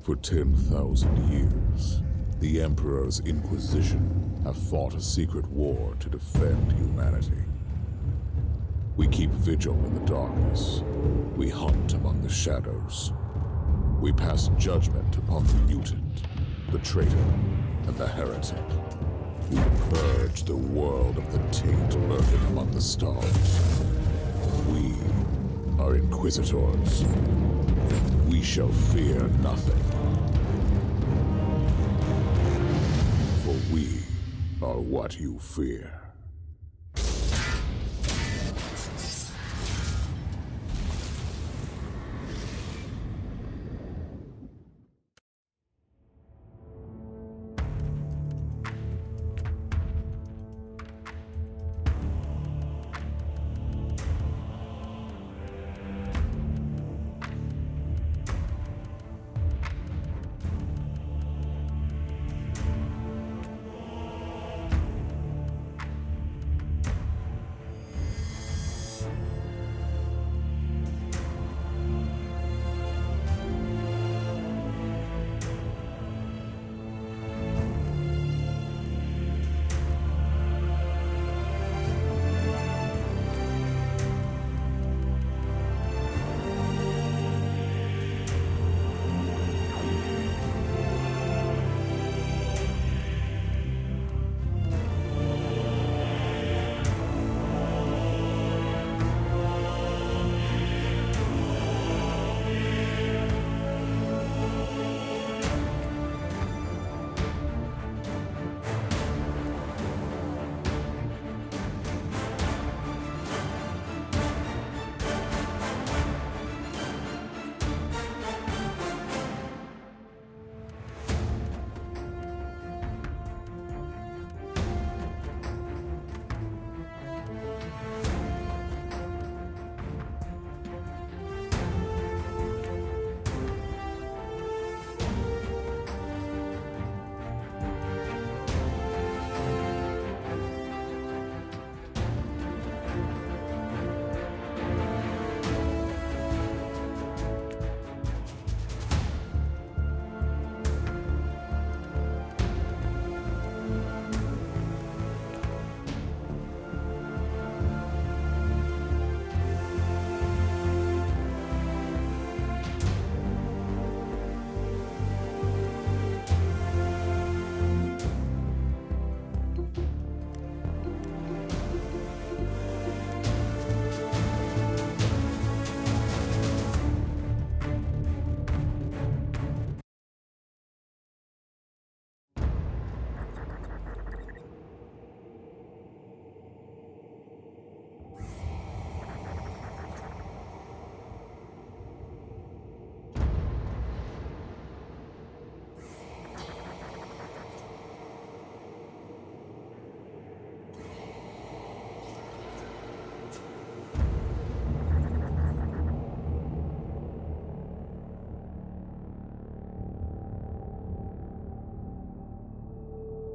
For 10,000 years, the Emperor's Inquisition have fought a secret war to defend humanity. We keep vigil in the darkness. We hunt among the shadows. We pass judgment upon the mutant, the traitor, and the heretic. We purge the world of the taint lurking among the stars. We are Inquisitors. We shall fear nothing. For we are what you fear.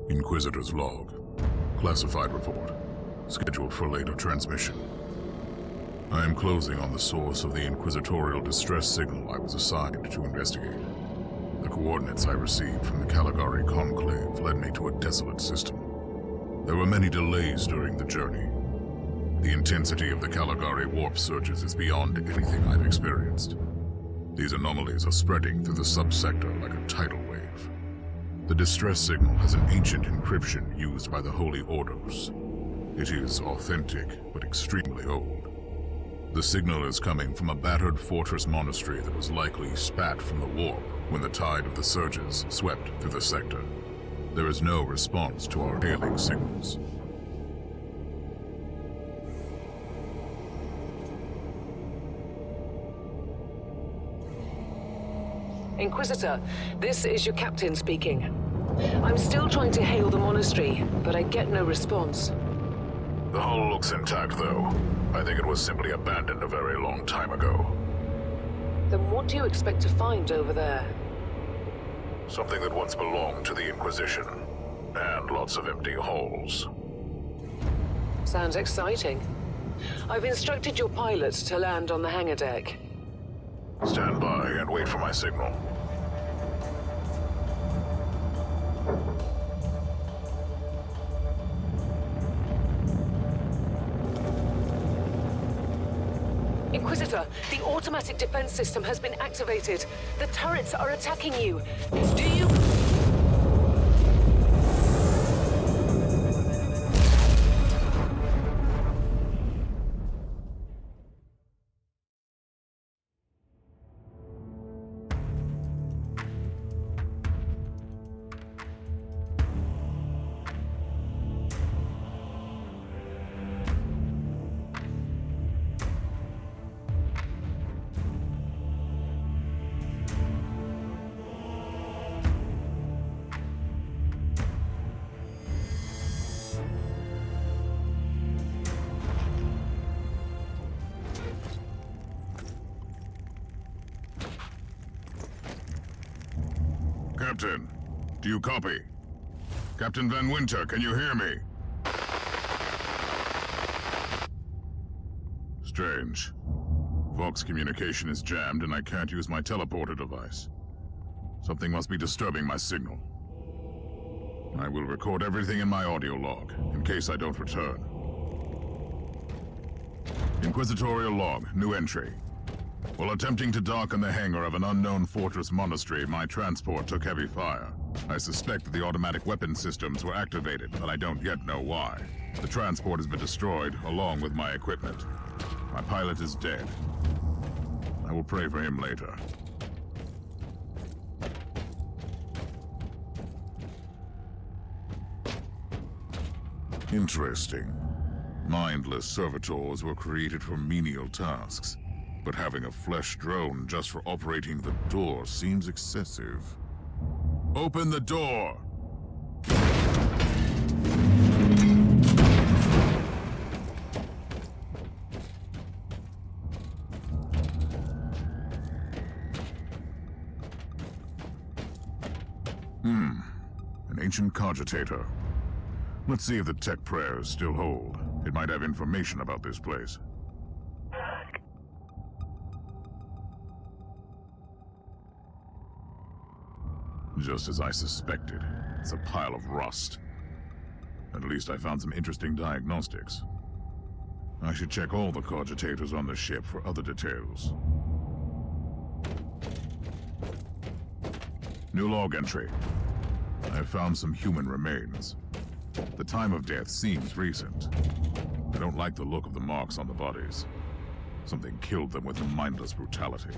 Inquisitor's log. Classified report. Scheduled for later transmission. I am closing on the source of the inquisitorial distress signal I was assigned to investigate. The coordinates I received from the Caligari Conclave led me to a desolate system. There were many delays during the journey. The intensity of the Caligari warp surges is beyond anything I've experienced. These anomalies are spreading through the subsector like a tidal wave. The distress signal has an ancient encryption used by the Holy Orders. It is authentic, but extremely old. The signal is coming from a battered fortress monastery that was likely spat from the warp when the tide of the surges swept through the sector. There is no response to our hailing signals. Inquisitor, this is your captain speaking. I'm still trying to hail the monastery, but I get no response. The hull looks intact, though. I think it was simply abandoned a very long time ago. Then what do you expect to find over there? Something that once belonged to the Inquisition, and lots of empty holes. Sounds exciting. I've instructed your pilots to land on the hangar deck. Stand by and wait for my signal. Inquisitor, the automatic defense system has been activated. The turrets are attacking you. Do you... Captain, do you copy? Captain Van Winter, can you hear me? Strange. Vox communication is jammed and I can't use my teleporter device. Something must be disturbing my signal. I will record everything in my audio log, in case I don't return. Inquisitorial log, new entry. While attempting to dock in the hangar of an unknown fortress monastery, my transport took heavy fire. I suspect that the automatic weapon systems were activated, but I don't yet know why. The transport has been destroyed, along with my equipment. My pilot is dead. I will pray for him later. Interesting. Mindless servitors were created for menial tasks. But having a flesh drone just for operating the door seems excessive. Open the door! An ancient cogitator. Let's see if the tech prayers still hold. It might have information about this place. Just as I suspected, it's a pile of rust. At least I found some interesting diagnostics. I should check all the cogitators on the ship for other details. New log entry. I have found some human remains. The time of death seems recent. I don't like the look of the marks on the bodies. Something killed them with mindless brutality.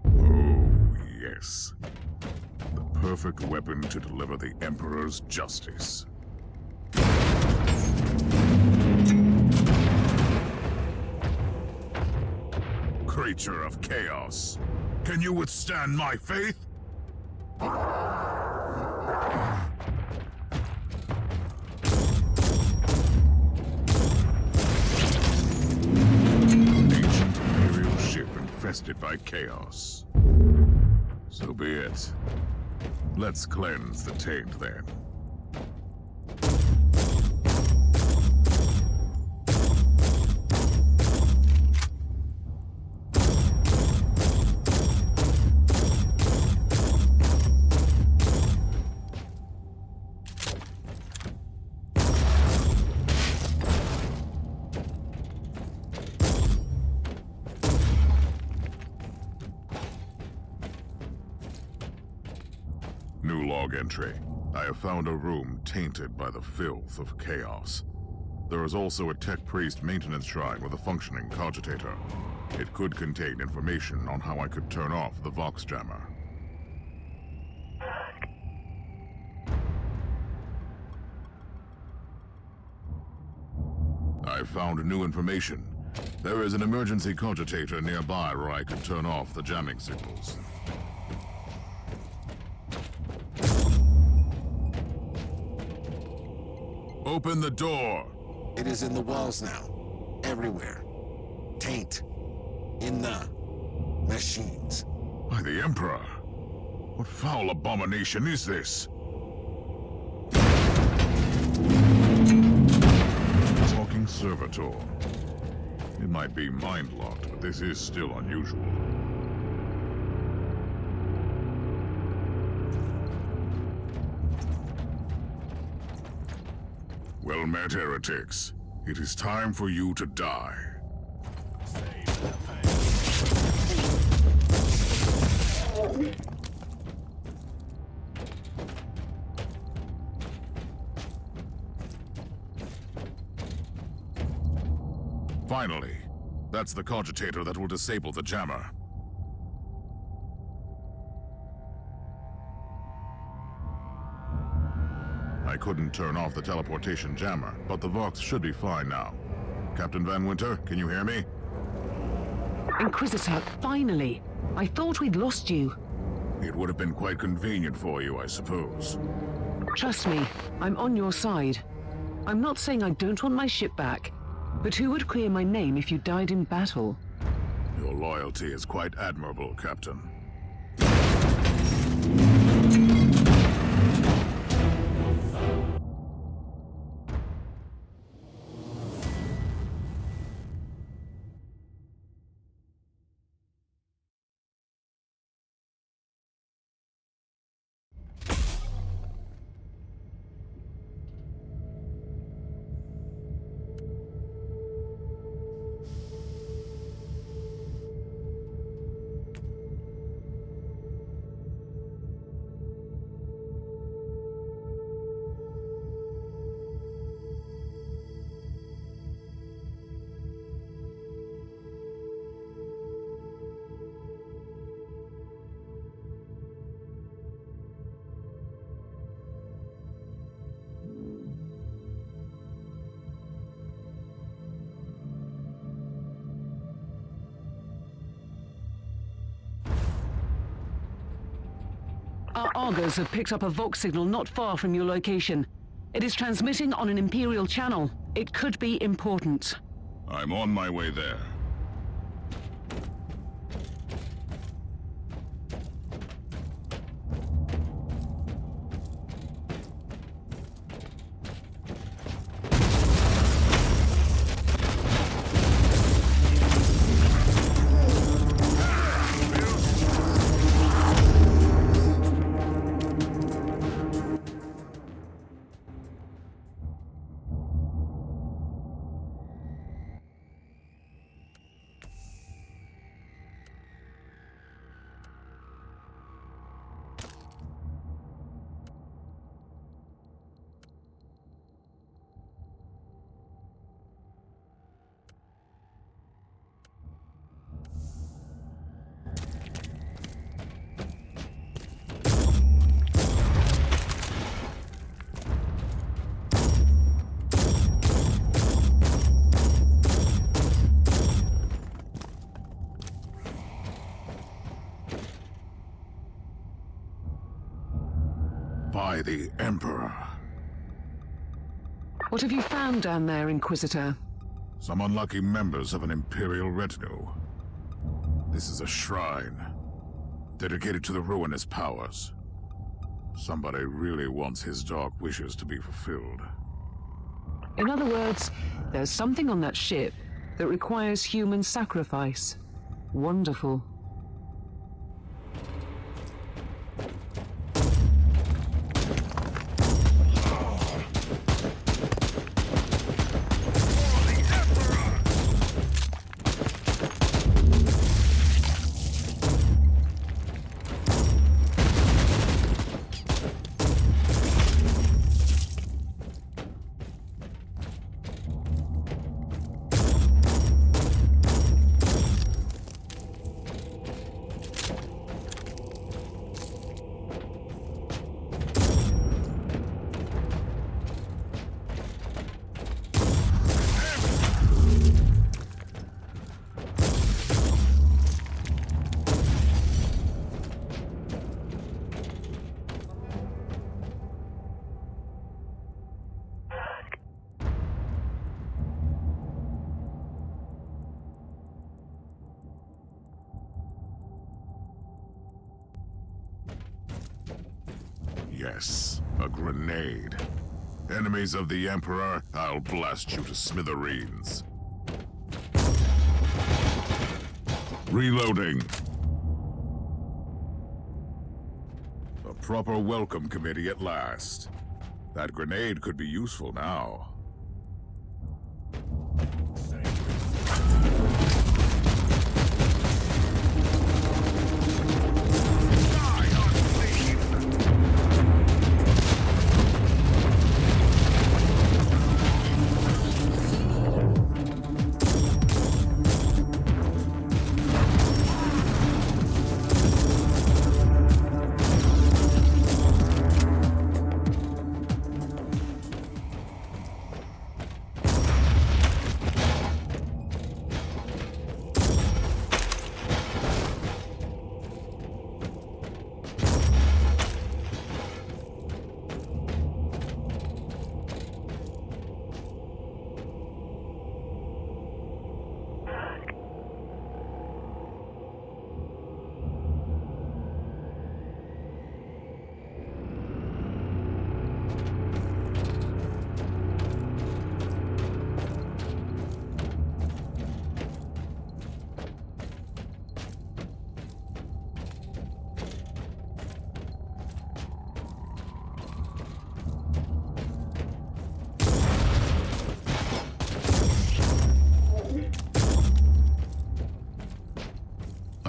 Oh, yes. The perfect weapon to deliver the Emperor's justice. Creature of chaos, can you withstand my faith? Ancient Imperial ship infested by chaos. So be it. Let's cleanse the taint then. New log entry. I have found a room tainted by the filth of chaos. There is also a tech priest maintenance shrine with a functioning cogitator. It could contain information on how I could turn off the Vox jammer. I found new information. There is an emergency cogitator nearby where I could turn off the jamming signals. Open the door! It is in the walls now. Everywhere. Taint. In the machines. By the Emperor! What foul abomination is this? Talking servitor. It might be mind-locked, but this is still unusual. Well met, heretics. It is time for you to die. Finally. That's the cogitator that will disable the jammer. I couldn't turn off the teleportation jammer, but the Vox should be fine now. Captain Van Winter, can you hear me? Inquisitor, finally. I thought we'd lost you. It would have been quite convenient for you, I suppose. Trust me, I'm on your side. I'm not saying I don't want my ship back, but who would clear my name if you died in battle? Your loyalty is quite admirable, Captain. Our Argos have picked up a Vox signal not far from your location. It is transmitting on an Imperial channel. It could be important. I'm on my way there. By the Emperor. What have you found down there, Inquisitor? Some unlucky members of an Imperial retinue. This is a shrine, dedicated to the ruinous powers. Somebody really wants his dark wishes to be fulfilled. In other words, there's something on that ship that requires human sacrifice. Wonderful. Yes, a grenade. Enemies of the Emperor, I'll blast you to smithereens. Reloading. A proper welcome committee at last. That grenade could be useful now.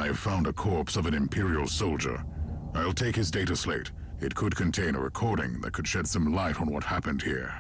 I have found a corpse of an Imperial soldier. I'll take his data slate. It could contain a recording that could shed some light on what happened here.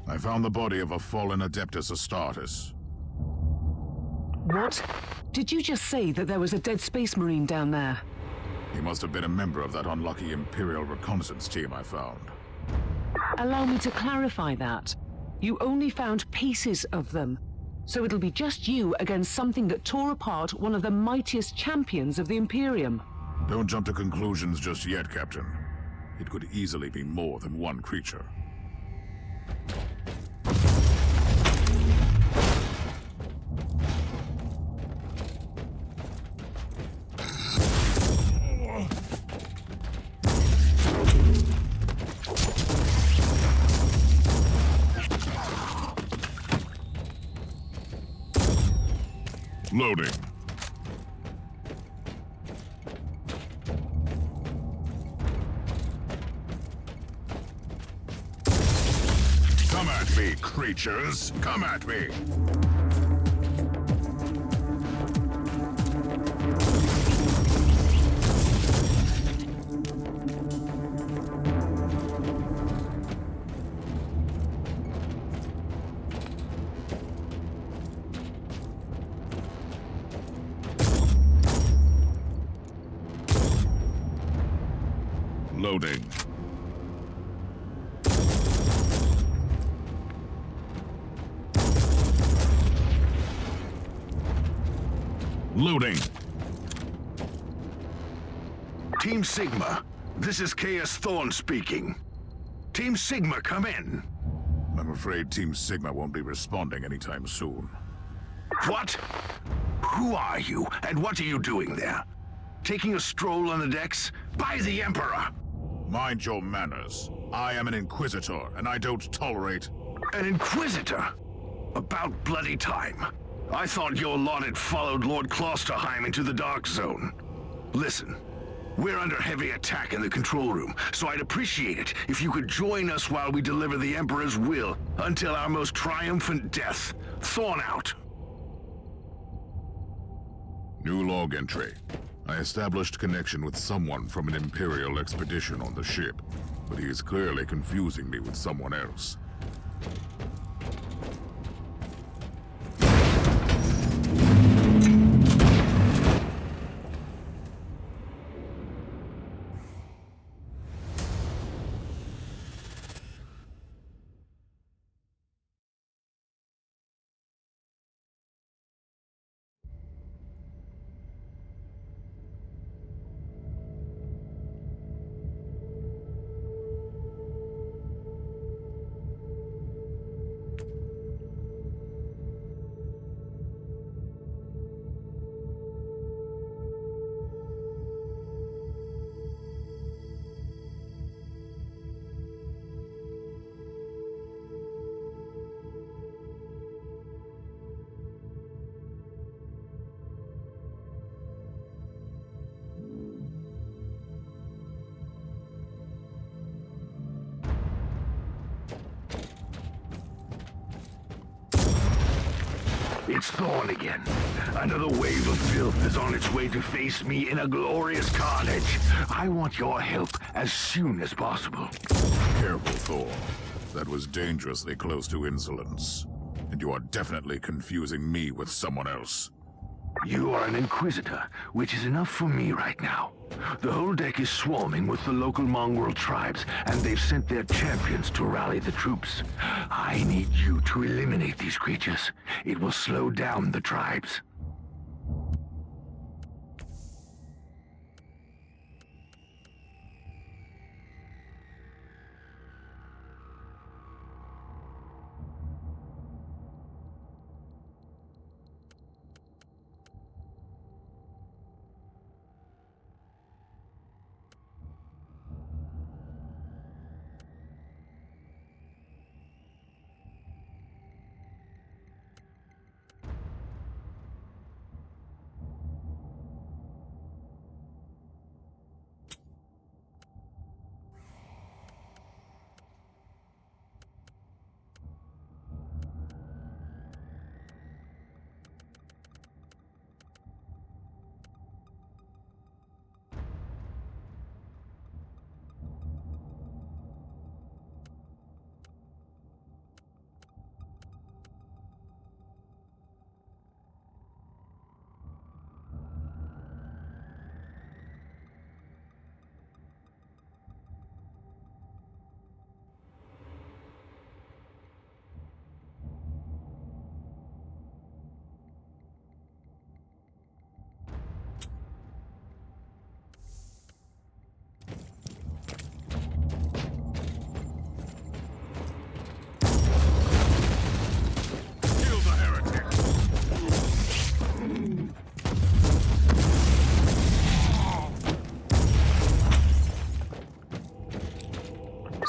I found the body of a fallen Adeptus Astartes. What? Did you just say that there was a dead Space Marine down there? He must have been a member of that unlucky Imperial reconnaissance team I found. Allow me to clarify that. You only found pieces of them. So it'll be just you against something that tore apart one of the mightiest champions of the Imperium. Don't jump to conclusions just yet, Captain. It could easily be more than one creature. Loading. Come at me, creatures! Come at me! Loading. Loading. Team Sigma, this is Chaos Thorn speaking. Team Sigma, come in. I'm afraid Team Sigma won't be responding anytime soon. What? Who are you, and what are you doing there? Taking a stroll on the decks? By the Emperor! Mind your manners. I am an Inquisitor, and I don't tolerate... An Inquisitor? About bloody time. I thought your lot had followed Lord Klosterheim into the Dark Zone. Listen, we're under heavy attack in the control room, so I'd appreciate it if you could join us while we deliver the Emperor's will until our most triumphant death. Thorn out. New log entry. I established connection with someone from an Imperial expedition on the ship, but he is clearly confusing me with someone else. It's Thorn again. Another wave of filth is on its way to face me in a glorious carnage. I want your help as soon as possible. Careful, Thor. That was dangerously close to insolence. And you are definitely confusing me with someone else. You are an Inquisitor, which is enough for me right now. The whole deck is swarming with the local mongrel tribes, and they've sent their champions to rally the troops. I need you to eliminate these creatures. It will slow down the tribes.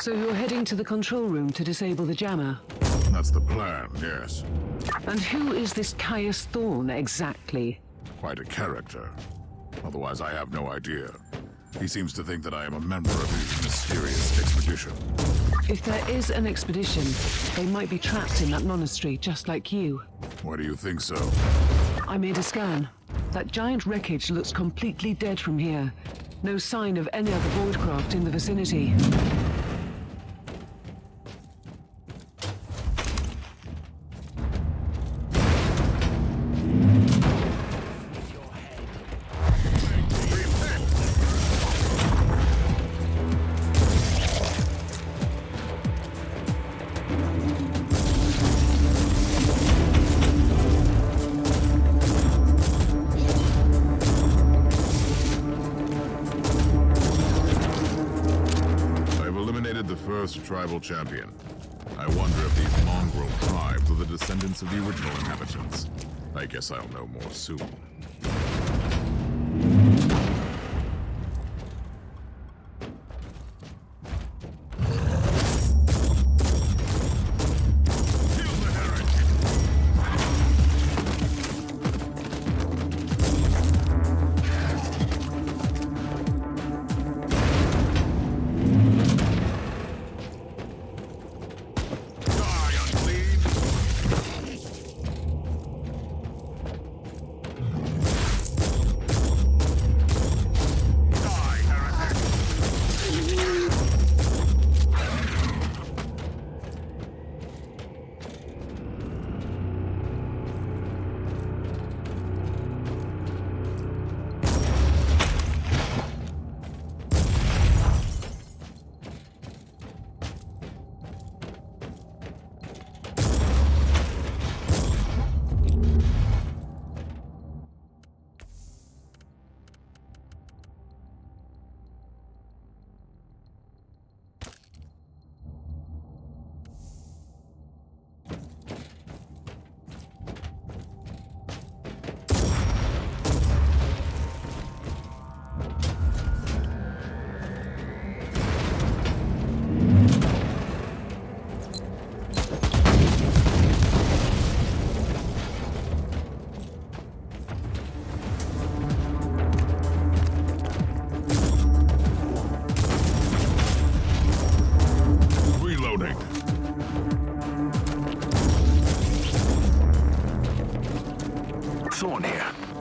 So you're heading to the control room to disable the jammer? That's the plan, yes. And who is this Caius Thorne exactly? Quite a character. Otherwise, I have no idea. He seems to think that I am a member of his mysterious expedition. If there is an expedition, they might be trapped in that monastery, just like you. Why do you think so? I made a scan. That giant wreckage looks completely dead from here. No sign of any other voidcraft in the vicinity. Tribal champion. I wonder if these mongrel tribes are the descendants of the original inhabitants. I guess I'll know more soon.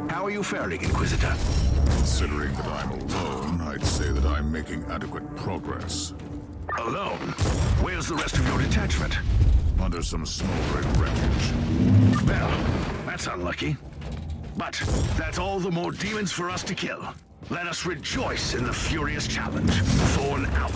How are you faring, Inquisitor? Considering that I'm alone, I'd say that I'm making adequate progress. Alone? Where's the rest of your detachment? Under some smoldering wreckage. Well, that's unlucky. But that's all the more demons for us to kill. Let us rejoice in the furious challenge. Thorn out.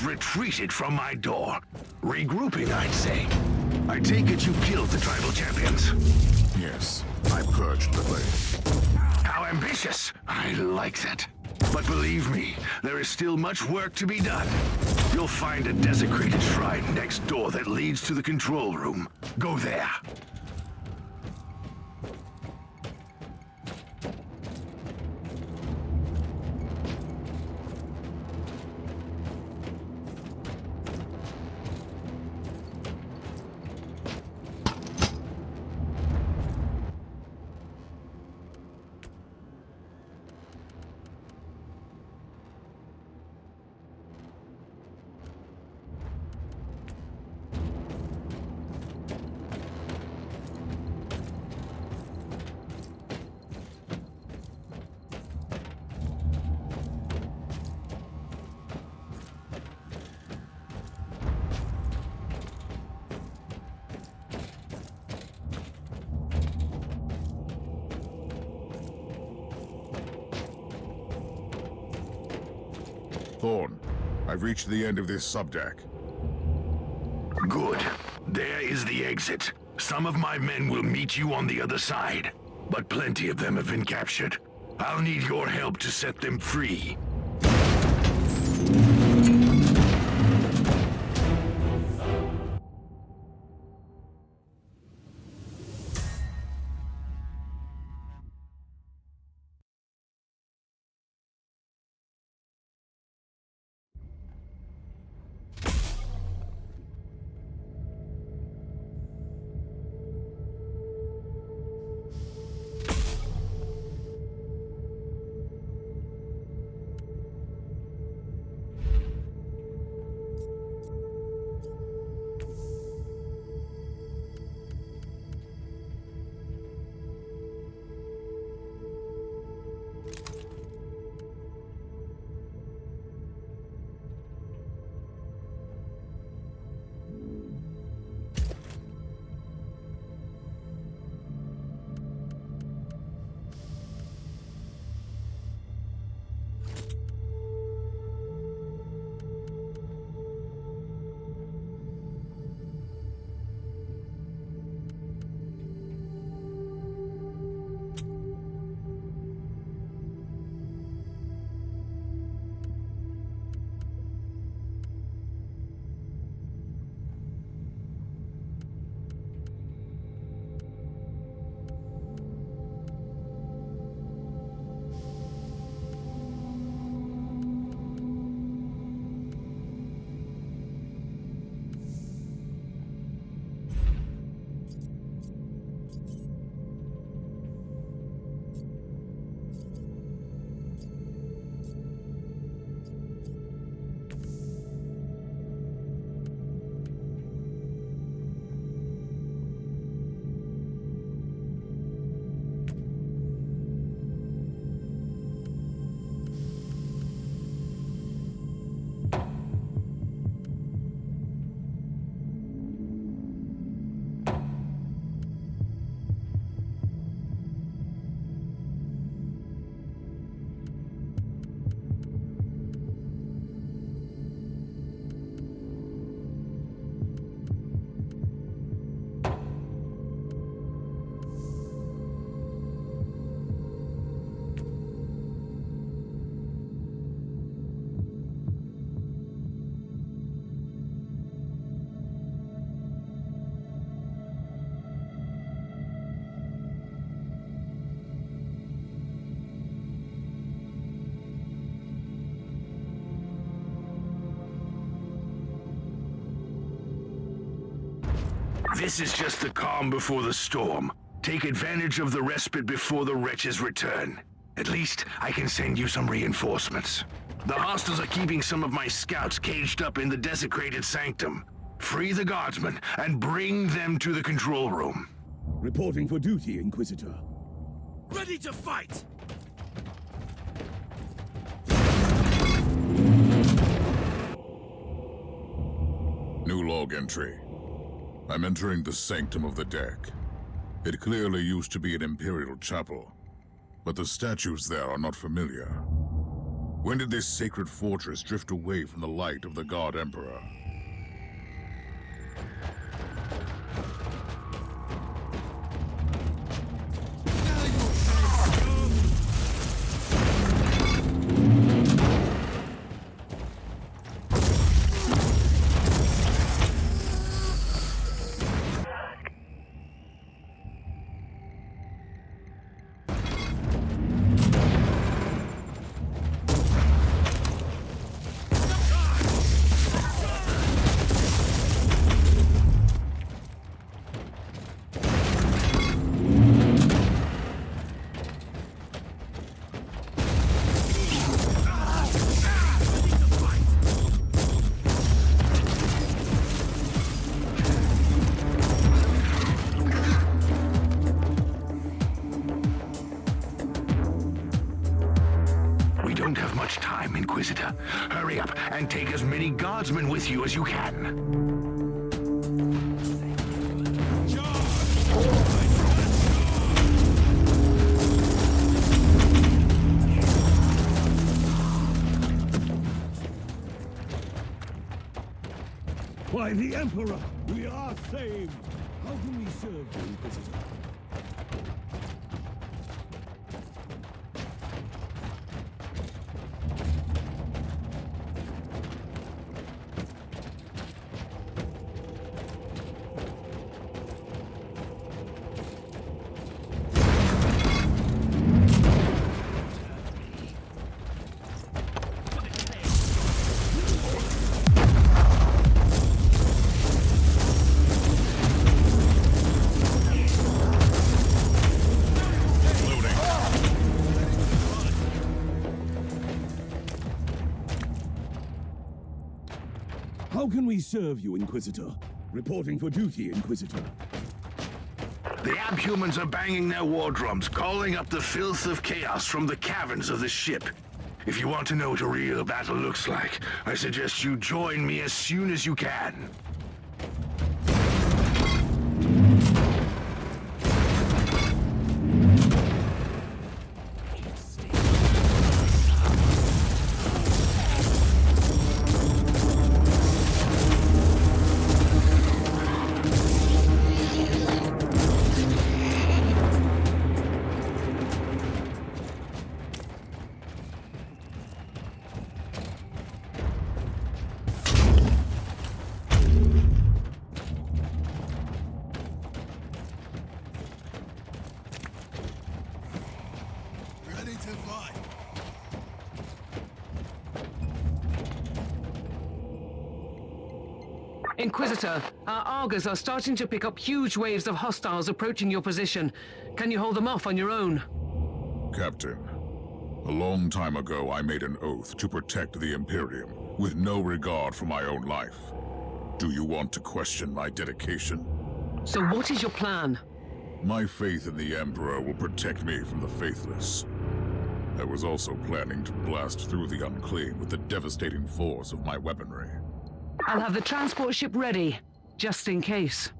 Retreated from my door. Regrouping, I'd say. I take it you killed the tribal champions? Yes, I purged the place. How ambitious! I like that. But believe me, there is still much work to be done. You'll find a desecrated shrine next door that leads to the control room. Go there. Thorn, I've reached the end of this subdeck. Good. There is the exit. Some of my men will meet you on the other side, but plenty of them have been captured. I'll need your help to set them free. This is just the calm before the storm. Take advantage of the respite before the wretches return. At least, I can send you some reinforcements. The hostiles are keeping some of my scouts caged up in the desecrated sanctum. Free the guardsmen and bring them to the control room. Reporting for duty, Inquisitor. Ready to fight! New log entry. I'm entering the sanctum of the deck. It clearly used to be an Imperial chapel, but the statues there are not familiar. When did this sacred fortress drift away from the light of the God Emperor? Inquisitor. Hurry up and take as many guardsmen with you as you can. By the Emperor, we are saved! How can we serve you, Inquisitor? How can we serve you, Inquisitor? Reporting for duty, Inquisitor. The abhumans are banging their war drums, calling up the filth of chaos from the caverns of the ship. If you want to know what a real battle looks like, I suggest you join me as soon as you can. Ready to fight. Inquisitor, our Argos are starting to pick up huge waves of hostiles approaching your position. Can you hold them off on your own? Captain, a long time ago I made an oath to protect the Imperium, with no regard for my own life. Do you want to question my dedication? So what is your plan? My faith in the Emperor will protect me from the faithless. I was also planning to blast through the unclean with the devastating force of my weaponry. I'll have the transport ship ready, just in case.